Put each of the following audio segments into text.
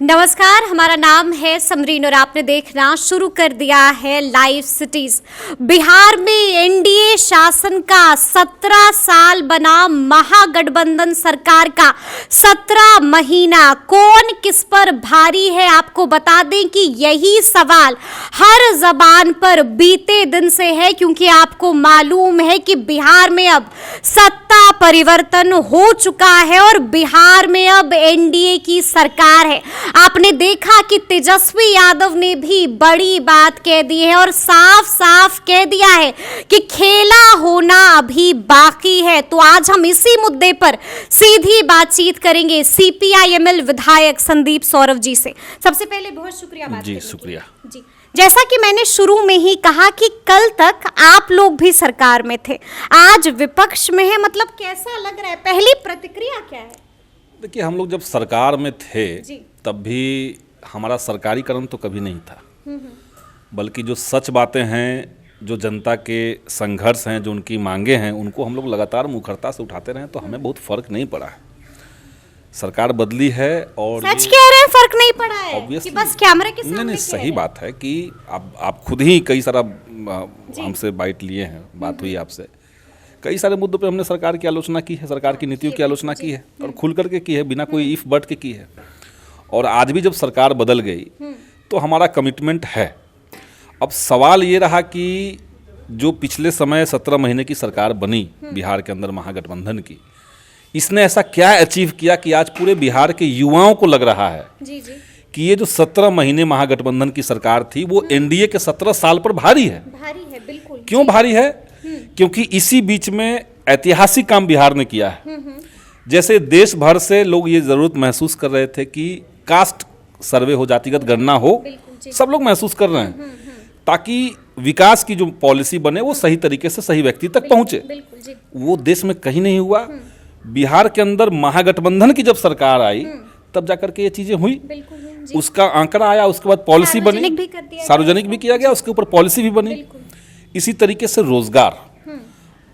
नमस्कार, हमारा नाम है समरीन और आपने देखना शुरू कर दिया है लाइव सिटीज। बिहार में एनडीए शासन का 17 साल बना महागठबंधन सरकार का 17 महीना कौन किस पर भारी है, आपको बता दें कि यही सवाल हर जबान पर बीते दिन से है, क्योंकि आपको मालूम है कि बिहार में अब सत्ता परिवर्तन हो चुका है और बिहार में अब एनडीए की सरकार है। आपने देखा कि तेजस्वी यादव ने भी बड़ी बात कह दी है और साफ साफ कह दिया है कि खेला होना अभी बाकी है। तो आज हम इसी मुद्दे पर सीधी बातचीत करेंगे सीपीआईएमएल विधायक संदीप सौरव जी से। सबसे पहले बहुत शुक्रिया बात जी, शुक्रिया जी। जैसा कि मैंने शुरू में ही कहा कि कल तक आप लोग भी सरकार में थे, आज विपक्ष में है, मतलब कैसा लग रहा है, पहली प्रतिक्रिया क्या है? देखिए, हम लोग जब सरकार में थे जी। तब भी हमारा सरकारीकरण तो कभी नहीं था, बल्कि जो सच बातें हैं, जो जनता के संघर्ष हैं, जो उनकी मांगे हैं, उनको हम लोग लगातार मुखरता से उठाते रहे, तो हमें बहुत फर्क नहीं पड़ा है। सरकार बदली है और सच कह रहे हैं, फर्क नहीं पड़ा है कि बस कैमरे के सामने नहीं, सही बात है कि आप खुद ही कई सारा हमसे बाइट लिए हैं, बात हुई आपसे, कई सारे मुद्दों पे हमने सरकार की आलोचना की है, सरकार की नीतियों की आलोचना की है और खुल करके की है, बिना कोई इफ बट के की है। और आज भी जब सरकार बदल गई तो हमारा कमिटमेंट है। अब सवाल ये रहा कि जो पिछले समय 17 महीने की सरकार बनी बिहार के अंदर महागठबंधन की, इसने ऐसा क्या अचीव किया कि आज पूरे बिहार के युवाओं को लग रहा है कि ये जो 17 महीने महागठबंधन की सरकार थी वो एनडीए के 17 साल पर भारी है। बिल्कुल। क्यों भारी है? क्योंकि इसी बीच में ऐतिहासिक काम बिहार ने किया है। जैसे देश भर से लोग ये जरूरत महसूस कर रहे थे कि कास्ट सर्वे हो, जातिगत गणना हो, सब लोग महसूस कर रहे हैं ताकि विकास की जो पॉलिसी बने वो सही तरीके से सही व्यक्ति तक पहुंचे। वो देश में कहीं नहीं हुआ। बिहार के अंदर महागठबंधन की जब सरकार आई तब जाकर के ये चीजें हुई, उसका आंकड़ा आया, उसके बाद पॉलिसी बनी, सार्वजनिक भी किया गया, उसके ऊपर पॉलिसी भी बनी। इसी तरीके से रोजगार,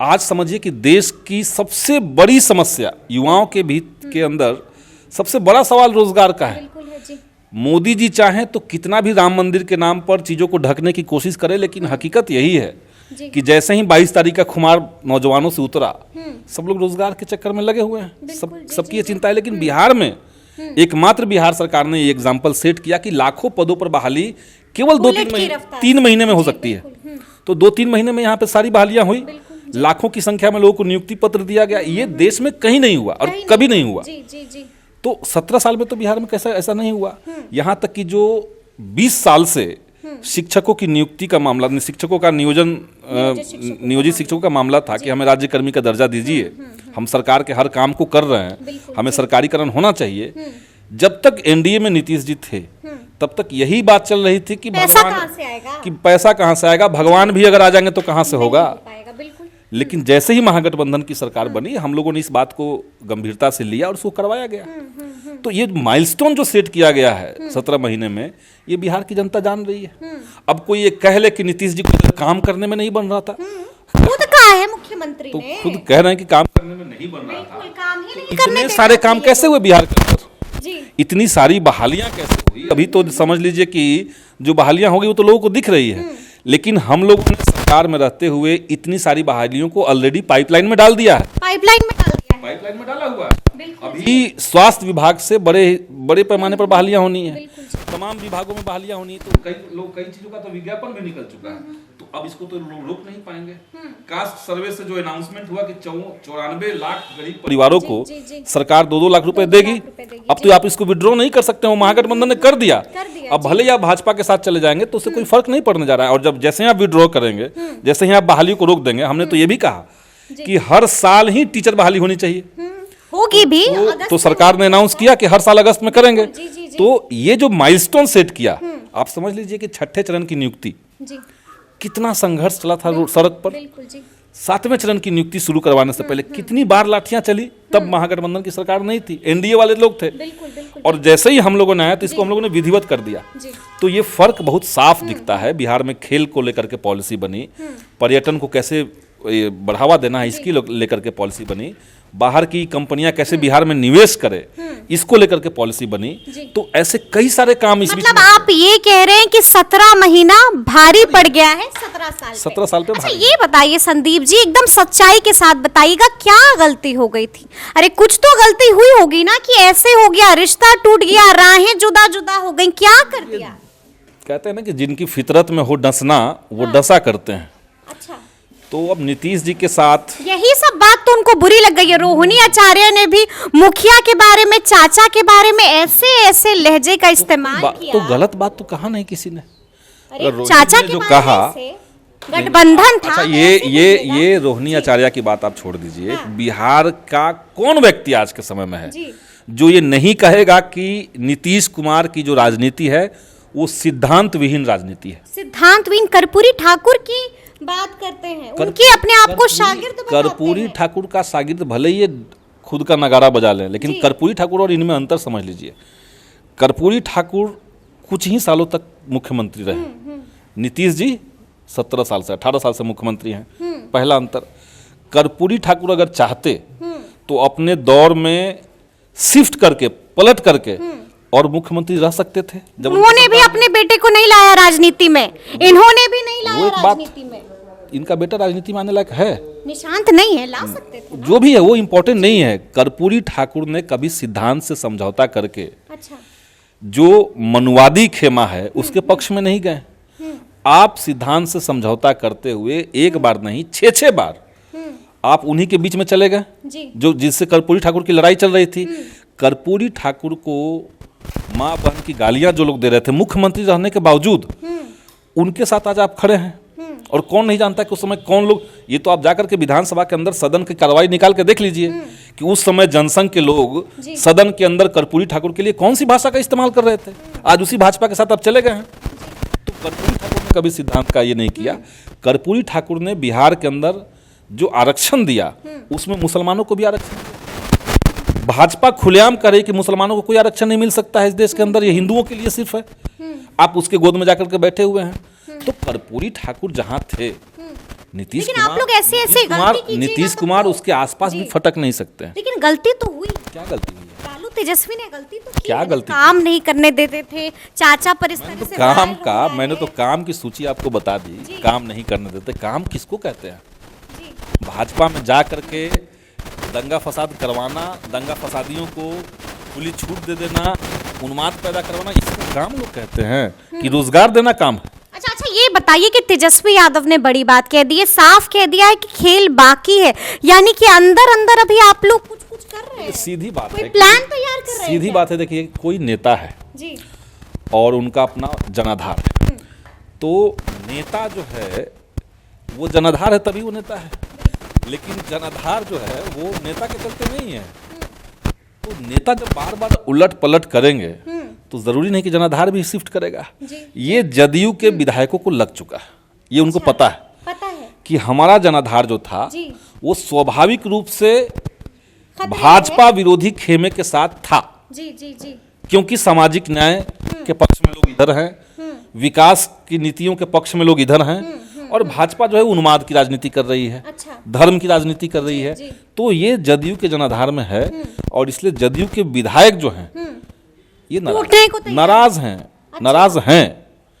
आज समझिए कि देश की सबसे बड़ी समस्या युवाओं के अंदर सबसे बड़ा सवाल रोजगार का है। मोदी जी चाहें तो कितना भी राम मंदिर के नाम पर चीजों को ढकने की कोशिश करें, लेकिन हकीकत यही है कि जैसे ही 22 तारीख का खुमार नौजवानों से उतरा, सब लोग रोजगार के चक्कर में लगे हुए हैं, सबकी ये चिंता है। लेकिन बिहार में एकमात्र बिहार सरकार ने ये एग्जाम्पल सेट किया कि लाखों पदों पर बहाली केवल 2-3 महीने में हो सकती है। तो 2-3 महीने में यहाँ पे सारी बहालियां हुई, लाखों की संख्या में लोगों को नियुक्ति पत्र दिया गया। ये देश में कहीं नहीं हुआ और कभी नहीं हुआ। तो 17 साल में तो बिहार में कैसा ऐसा नहीं हुआ। यहाँ तक कि जो 20 साल से शिक्षकों की नियुक्ति का मामला, शिक्षकों का नियोजन, नियोजित शिक्षकों का मामला था कि हमें राज्यकर्मी का दर्जा दीजिए, हम सरकार के हर काम को कर रहे हैं, हमें सरकारीकरण होना चाहिए। जब तक एनडीए में नीतीश जी थे तब तक यही बात चल रही थी कि पैसा कहाँ से आएगा, भगवान भी अगर आ जाएंगे तो कहाँ से होगा। लेकिन जैसे ही महागठबंधन की सरकार बनी, हम लोगों ने इस बात को गंभीरता से लिया और उसको करवाया गया। तो ये माइलस्टोन जो सेट किया गया है 17 महीने में, ये बिहार की जनता जान रही है। अब कोई ये कह ले कि नीतीश जी को काम करने में नहीं बन रहा था, खुद कहा है मुख्यमंत्री तो ने, खुद कह रहे हैं कि काम करने में नहीं बन रहा था। इतने सारे काम कैसे हुए बिहार के अंदर, इतनी सारी बहालियां कैसे हुई? अभी तो समझ लीजिए कि जो बहालियां होगी वो तो लोगों को दिख रही है, लेकिन हम लोगों ने सरकार में रहते हुए इतनी सारी बहालियों को ऑलरेडी पाइपलाइन में डाल दिया है। पाइपलाइन में डाला हुआ है। अभी स्वास्थ्य विभाग से बड़े पैमाने पर बहालियां होनी है, तमाम विभागों में बहालियां होनी है। तो कई चीजों का तो विज्ञापन भी निकल चुका है, तो अब इसको तो रोक नहीं पाएंगे। कास्ट सर्वे से जो अनाउंसमेंट हुआ कि 94 लाख गरीब परिवारों को सरकार 2-2 लाख रुपए देगी, अब तो आप इसको विड्रॉ नहीं कर सकते हो, महागठबंधन ने कर दिया। अब भले ही आप भाजपा के साथ चले जाएंगे तो उससे कोई फर्क नहीं पड़ने जा रहा है। और जब जैसे ही आप विड्रॉ करेंगे, जैसे ही आप बहाली को रोक देंगे, हमने तो ये भी कहा कि हर साल ही टीचर बहाली होनी चाहिए, होगी भी। तो सरकार ने अनाउंस किया कि हर साल अगस्त में करेंगे। तो ये जो माइलस्टोन सेट किया, आप समझ लीजिए कि 6ठे चरण की नियुक्ति, कितना संघर्ष चला था सड़क पर। 7वें चरण की नियुक्ति शुरू करवाने से पहले कितनी बार लाठियां चली, तब महागठबंधन की सरकार नहीं थी, एनडीए वाले लोग थे। और जैसे ही हम लोगों ने आया तो इसको हम लोगों ने विधिवत कर दिया। तो ये फर्क बहुत साफ दिखता है। बिहार में खेल को लेकर के पॉलिसी बनी, पर्यटन को कैसे ये बढ़ावा देना है, इसकी लेकर के पॉलिसी बनी। बाहर की कंपनियां कैसे बिहार में निवेश करे, इसको लेकर के पॉलिसी बनी। तो ऐसे कई सारे काम इस बीच मतलब में। आप ये कह रहे हैं कि 17 महीना भारी पड़ गया है 17 साल पे। 17 साल पे अच्छा, भारी। ये बताइए संदीप जी, एकदम सच्चाई के साथ बताइएगा, क्या गलती हो गई थी? अरे कुछ तो गलती हुई होगी ना, कि ऐसे हो गया, रिश्ता टूट गया, राहें जुदा जुदा हो गई, क्या कर दिया? कहते हैं ना कि जिनकी फितरत में हो डसना, वो डसा करते हैं। अच्छा, तो अब नीतीश जी के साथ यही सब बात तो उनको बुरी लग गई है। रोहिणी आचार्य ने भी मुखिया के बारे में, चाचा के बारे में ऐसे ऐसे लहजे का इस्तेमाल किया। तो गलत बात तो कहा नहीं किसी ने। अरे रोहिणी चाचा ने के जो बारे कहा, में से गठबंधन था। अच्छा, ऐसे बोलिएगा। ये रोहिणी आचार्य की बात आप छोड़ दीजिए। बिहार का कौन व्यक्ति आज के समय में है जी। जो ये नहीं कहेगा कि नीतीश कुमार की जो राजनीति है वो सिद्धांत विहीन राजनीति है। सिद्धांतहीन कर्पूरी ठाकुर की बात करते हैं, उनके अपने आप को शागिर्द बताते कर्पूरी हैं। ठाकुर का शागिर्द भले ही ये खुद का नगारा बजा लें, लेकिन कर्पूरी ठाकुर और इनमें अंतर समझ लीजिए। कर्पूरी ठाकुर कुछ ही सालों तक मुख्यमंत्री रहे, नीतीश जी 17 साल से 18 साल से मुख्यमंत्री हैं। पहला अंतर, कर्पूरी ठाकुर अगर चाहते तो अपने दौर में शिफ्ट करके, पलट करके और मुख्यमंत्री रह सकते थे। जब उन्होंने भी अपने बेटे को नहीं लाया राजनीति में, इन्होंने भी नहीं वो लाया एक बात, राजनीति में। इनका बेटा राजनीति में आने लायक है, निशांत नहीं है, ला सकते थे ना। जो भी है वो इम्पोर्टेंट नहीं है। कर्पूरी ठाकुर ने कभी सिद्धांत से समझौता करके अच्छा, जो मनुवादी खेमा है उसके पक्ष में नहीं गए। आप सिद्धांत से समझौता करते हुए एक बार नहीं 6 बार आप उन्हीं के बीच में चले गए, जी। जो जिससे कर्पूरी ठाकुर की लड़ाई चल रही थी। कर्पूरी ठाकुर को माँ बहन की गालियां जो लोग दे रहे थे मुख्यमंत्री रहने के बावजूद, उनके साथ आज आप खड़े हैं। और कौन नहीं जानता कि उस समय कौन लोग, ये तो आप जाकर के विधानसभा के अंदर सदन की कार्रवाई निकाल के देख लीजिए कि उस समय जनसंघ के लोग सदन के अंदर कर्पूरी ठाकुर के लिए कौन सी भाषा का इस्तेमाल कर रहे थे। आज उसी भाजपा के साथ आप चले गए हैं। तो कर्पूरी ठाकुर ने कभी सिद्धांत का ये नहीं किया। कर्पूरी ठाकुर ने बिहार के अंदर जो आरक्षण दिया उसमें मुसलमानों को भी आरक्षण दिया। भाजपा खुलेआम करे कि मुसलमानों को कोई आरक्षण नहीं मिल सकता है इस देश के अंदर, ये हिंदुओं के लिए सिर्फ है। आप उसके गोद में जाकर के बैठे हुए हैं। तो कर्पूरी ठाकुर जहां थे, नीतीश लेकिन आप लोग ऐसे ऐसे गलती कीजिएगा नीतीश तो कुमार उसके आसपास भी फटक नहीं सकते हैं। लेकिन गलती तो हुई। क्या गलती हुई है? लालू तेजस्वी ने गलती तो की क्या है, गलती? काम नहीं करने देते थे, चाचा परिस्थिति से काम बाहर हो का गए मैंने हैं। तो काम की सूची आपको बता दी। काम नहीं करने देते, काम किसको कहते हैं? जी। भाजपा में जा करके दंगा फसाद करवाना, दंगा फसादियों को खुली छूट दे देना, उन्माद पैदा करवाना, इसको काम लोग कहते हैं कि रोजगार देना काम है। अच्छा अच्छा, ये बताइए कि तेजस्वी यादव ने बड़ी बात कह दी है, साफ कह दिया है कि खेल बाकी है, यानी कि अंदर अंदर अभी आप लोग कुछ कुछ कर रहे हैं, सीधी बात कोई है, प्लान तैयार कर रहे हैं सीधी क्या? बात है। देखिए, कोई नेता है जी। और उनका अपना जनाधार है, तो नेता जो है वो जनाधार है तभी वो नेता है। लेकिन जनाधार जो है वो नेता के चलते नहीं है। तो नेता जब बार बार उलट पलट करेंगे तो जरूरी नहीं कि जनाधार भी शिफ्ट करेगा। ये जदयू के विधायकों को लग चुका है, ये उनको पता है कि हमारा जनाधार जो था जी। वो स्वाभाविक रूप से खतरे भाजपा विरोधी खेमे के साथ था, जी जी जी। क्योंकि सामाजिक न्याय के पक्ष में लोग इधर हैं, विकास की नीतियों के पक्ष में लोग इधर हैं, और भाजपा जो है उन्माद की राजनीति कर रही है, अच्छा। धर्म की राजनीति कर रही है। जी। तो ये जदयू के जनाधार में है, और इसलिए जदयू के विधायक जो हैं ये टूटने को तैयार नाराज हैं, नाराज हैं।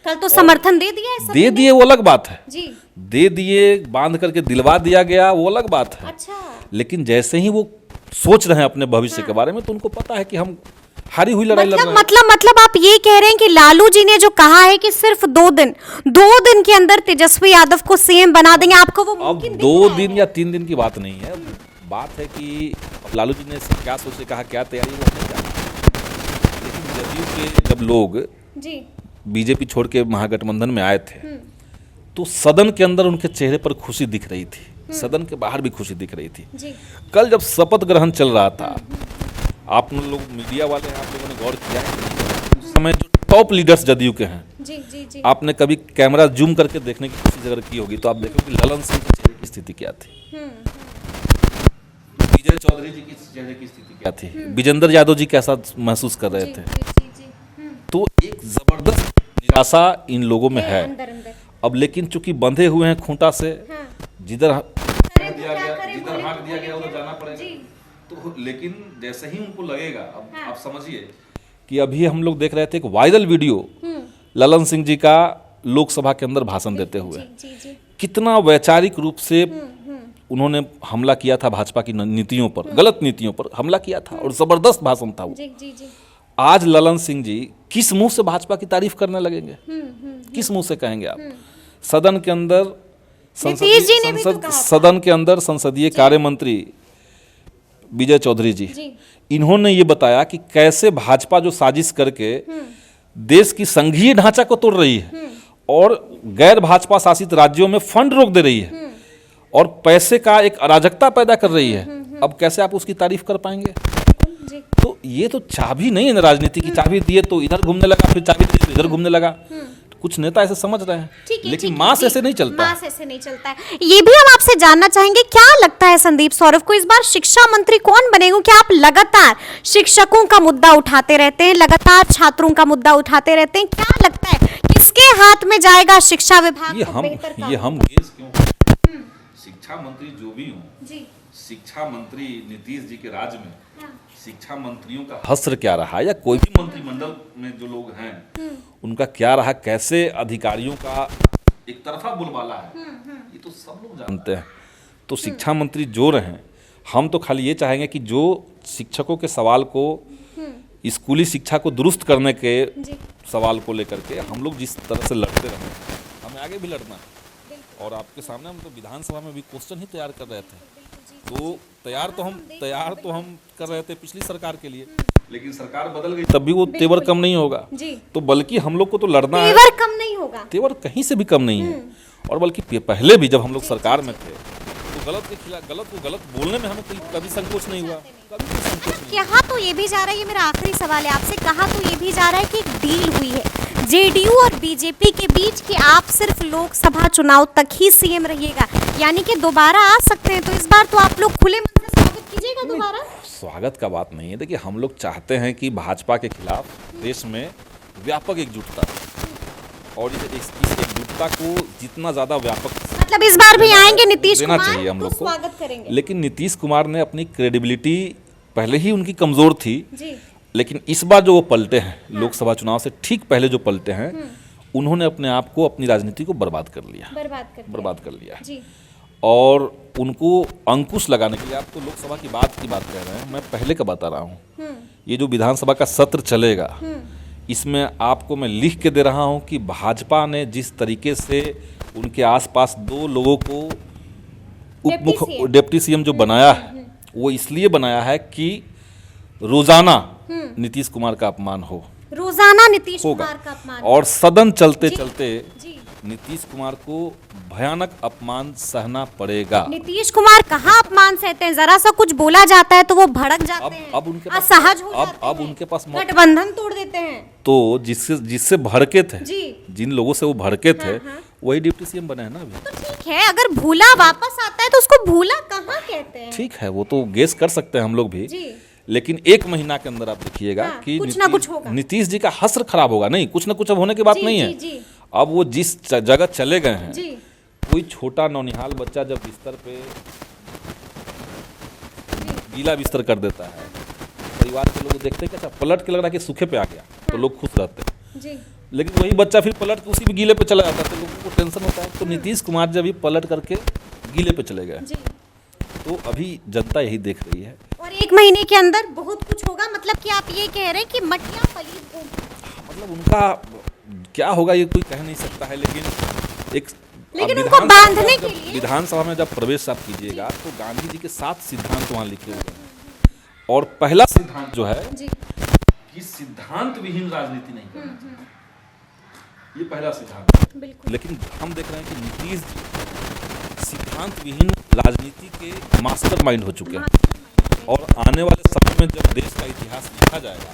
कल तो समर्थन दे दिया है सभी दे ने। दिए वो अलग बात है, जी। दे दिए, बांध करके दिलवा दिया गया वो अलग बात है। अच्छा। लेकिन जैसे ही वो सोच रहे हैं अपने भविष्य के बारे में, तो उनको पता है कि हम हारी हुई लड़ाई लड़ रहे हैं। मतलब आप ये कह रहे हैं कि लालू जी ने जो कहा है कि सिर्फ 2 दिन के अंदर तेजस्वी यादव को सीएम बना देंगे, आपको वो अब मुमकिन दिख 2 रहा है? दिन या 3 दिन की बात नहीं है। बात है कि अब लालू जी ने क्या सोचे, कहा क्या तैयारी, वो नहीं जानते। लेकिन जदयू के जब लोग जी। बीजेपी छोड़ के महागठबंधन में आए थे तो सदन के अंदर उनके चेहरे पर खुशी दिख रही थी, सदन के बाहर भी खुशी दिख रही थी। जी। कल जब शपथ ग्रहण चल रहा था, आप लोग मीडिया वाले हैं, आप लोगों ने गौर किया है उस समय जो टॉप लीडर्स जदयू के हैं, जी जी जी। आपने कभी कैमरा जूम करके देखने की कोशिश अगर की होगी तो आप देखोगे कि ललन सिंह के चेहरे की स्थिति क्या थी, विजय चौधरी जी की चेहरे की स्थिति क्या थी, विजेंद्र यादव जी कैसा महसूस कर रहे थे। जी जी। तो एक जबरदस्त निराशा इन लोगों में है अंदर अंदर। अब। लेकिन चूंकि बंधे हुए हैं खूंटा से, हाँ। जिधर तो लेकिन जैसे ही उनको लगेगा, अब आप समझिए कि अभी हम लोग देख रहे थे एक वायरल वीडियो ललन सिंह जी का लोकसभा के अंदर भाषण देते हुए, कितना वैचारिक रूप से उन्होंने हमला किया था भाजपा की नीतियों पर, गलत नीतियों पर हमला किया था और जबरदस्त भाषण था वो। आज ललन सिंह जी किस मुंह से भाजपा की तारीफ करने लगेंगे? किस मुंह से कहेंगे आप? सदन के अंदर सदन के अंदर संसदीय कार्य मंत्री विजय चौधरी जी, इन्होंने ये बताया कि कैसे भाजपा जो साजिश करके देश की संघीय ढांचा को तोड़ रही है और गैर भाजपा शासित राज्यों में फंड रोक दे रही है और पैसे का एक अराजकता पैदा कर रही है। अब कैसे आप उसकी तारीफ कर पाएंगे? तो ये तो चाबी नहीं है ना, राजनीति की चाबी दिए तो इधर घूमने लगा, फिर चाबी दी तो इधर घूमने लगा। कुछ नेता ऐसे समझ रहे हैं, लेकिन मास ऐसे नहीं चलता। मास ऐसे नहीं चलता है। ये भी हम आपसे जानना चाहेंगे, क्या लगता है संदीप सौरभ को इस बार शिक्षा मंत्री कौन बनेगा? क्या आप लगातार शिक्षकों का मुद्दा उठाते रहते हैं, लगातार छात्रों का मुद्दा उठाते रहते हैं, क्या लगता है किसके हाथ में जाएगा शिक्षा विभाग? ये हम गेस क्यों? शिक्षा मंत्री जो भी हों, शिक्षा मंत्री नीतीश जी के राज में शिक्षा मंत्रियों का हश्र क्या रहा, या कोई भी मंत्रिमंडल में जो लोग हैं उनका क्या रहा, कैसे अधिकारियों का एक तरफा बोलबाला है, ये तो सब लोग जानते हैं। तो शिक्षा मंत्री जो रहे, हम तो खाली ये चाहेंगे कि जो शिक्षकों के सवाल को, स्कूली शिक्षा को दुरुस्त करने के सवाल को लेकर के हम लोग जिस तरह से लड़ते रहे, हमें आगे भी लड़ना है। और आपके सामने हम तो विधानसभा में भी क्वेश्चन ही तैयार कर रहे थे, तो तैयार तो हम कर रहे थे पिछली सरकार के लिए, लेकिन सरकार बदल गई, तब भी वो तेवर कम नहीं होगा। तो बल्कि हम लोग को तो लड़ना है, तेवर कम नहीं होगा, तेवर कहीं से भी कम नहीं है। और बल्कि पहले भी जब हम लोग सरकार में थे तो गलत के खिलाफ गलत को गलत बोलने में हमें कभी संकोच नहीं हुआ, कभी भी संकोच नहीं। कहा तो ये भी जा रहा है, ये मेरा आखिरी सवाल है आपसे, कहा तो ये भी जा रहा है कि एक डील हुई है जेडीयू और बीजेपी के बीच कि आप सिर्फ लोकसभा चुनाव तक ही सीएम रहिएगा, यानी कि दोबारा आ सकते हैं। तो इस बार तो आप लोग खुले मन से स्वागत कीजिएगा दोबारा? स्वागत का बात नहीं है। देखिए, हम लोग चाहते हैं कि भाजपा के खिलाफ देश में व्यापक एकजुटता, और इस एकजुटता को जितना ज्यादा व्यापक, मतलब इस बार भी आएंगे नीतीश देना कुमार, चाहिए हम लोग को, स्वागत करेंगे। लेकिन नीतीश कुमार ने अपनी क्रेडिबिलिटी पहले ही उनकी कमजोर थी, लेकिन इस बार जो वो पलटे हैं लोकसभा चुनाव से ठीक पहले जो पलटे हैं, उन्होंने अपने आप को, अपनी राजनीति को बर्बाद कर लिया जी। और उनको अंकुश लगाने के लिए, आप तो लोकसभा की बात कह रहे हैं, मैं पहले का बता रहा हूँ, ये जो विधानसभा का सत्र चलेगा, इसमें आपको मैं लिख के दे रहा हूँ कि भाजपा ने जिस तरीके से उनके आसपास दो लोगों को डिप्टी सीएम जो बनाया है, वो इसलिए बनाया है कि रोजाना नीतीश कुमार का अपमान हो, रोजाना नीतीश कुमार का अपमान, और सदन चलते चलते नीतीश कुमार को भयानक अपमान सहना पड़ेगा। नीतीश कुमार कहाँ अपमान सहते हैं? जरा सा कुछ बोला जाता है तो वो भड़क जाते हैं, अब उनके पास असहज हो जाते हैं, अब उनके पास गठबंधन तोड़ देते हैं। तो जिससे भड़के थे, जिन लोगों से वो भड़के थे, वही डिप्टी सीएम बने हैं ना अभी। तो ठीक है, अगर भूला वापस आता है तो उसको भूला कहाँ कहते हैं? ठीक है, वो तो गेस कर सकते हैं हम लोग भी, लेकिन एक महीना के अंदर आप देखिएगा कि कुछ ना कुछ होगा। नीतीश जी का हश्र खराब होगा। नहीं, कुछ ना कुछ अब होने की बात नहीं है। अब वो जिस जगह चले गए हैं, कोई छोटा नौनिहाल बच्चा जब बिस्तर पे गीला बिस्तर कर देता है, परिवार के लोग देखते हैं कि अच्छा पलट के लग रहा है कि सूखे पे आ गया, तो लोग खुश रहते हैं। लेकिन वही बच्चा फिर पलट के उसी भी गीले पे चला जाता है, तो लोगों को टेंशन होता है। तो नीतीश कुमार जब भी पलट करके गीले पे चले गए, तो अभी जनता यही देख रही है। और एक महीने के अंदर बहुत कुछ होगा, मतलब कि आप ये कह रहे हैं कि मटिया पलीत होगी, मतलब उनका क्या होगा ये कोई कह नहीं सकता है, लेकिन उनको बांधने के लिए विधानसभा में जब प्रवेश आप कीजिएगा तो गांधी जी के 7 सिद्धांत वहाँ लिखे हुए हैं, और पहला सिद्धांत जो है कि सिद्धांत विहीन राजनीति नहीं करना चाहिए, ये पहला सिद्धांत है। लेकिन हम देख रहे हैं कि नीतीश जी सिद्धांत विहीन राजनीति के मास्टरमाइंड हो चुके हैं, और आने वाले समय में जब देश का इतिहास लिखा जाएगा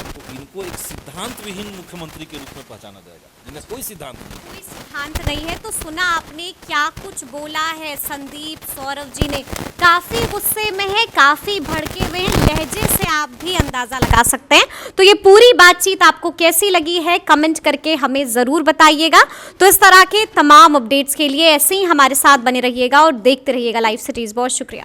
तो इनको एक सिद्धांत विहीन मुख्यमंत्री के रूप में पहचाना जाएगा, जिनका कोई सिद्धांत नहीं है। तो सुना आपने क्या कुछ बोला है संदीप सौरभ जी ने, काफी गुस्से में है, काफी भड़के हुए हैं, लहजे से आप भी अंदाजा लगा सकते हैं। तो ये पूरी बातचीत आपको कैसी लगी है, कमेंट करके हमें जरूर बताइएगा। तो इस तरह के तमाम अपडेट्स के लिए ऐसे ही हमारे साथ बने रहिएगा और देखते रहिएगा लाइव सिटीज। बहुत शुक्रिया।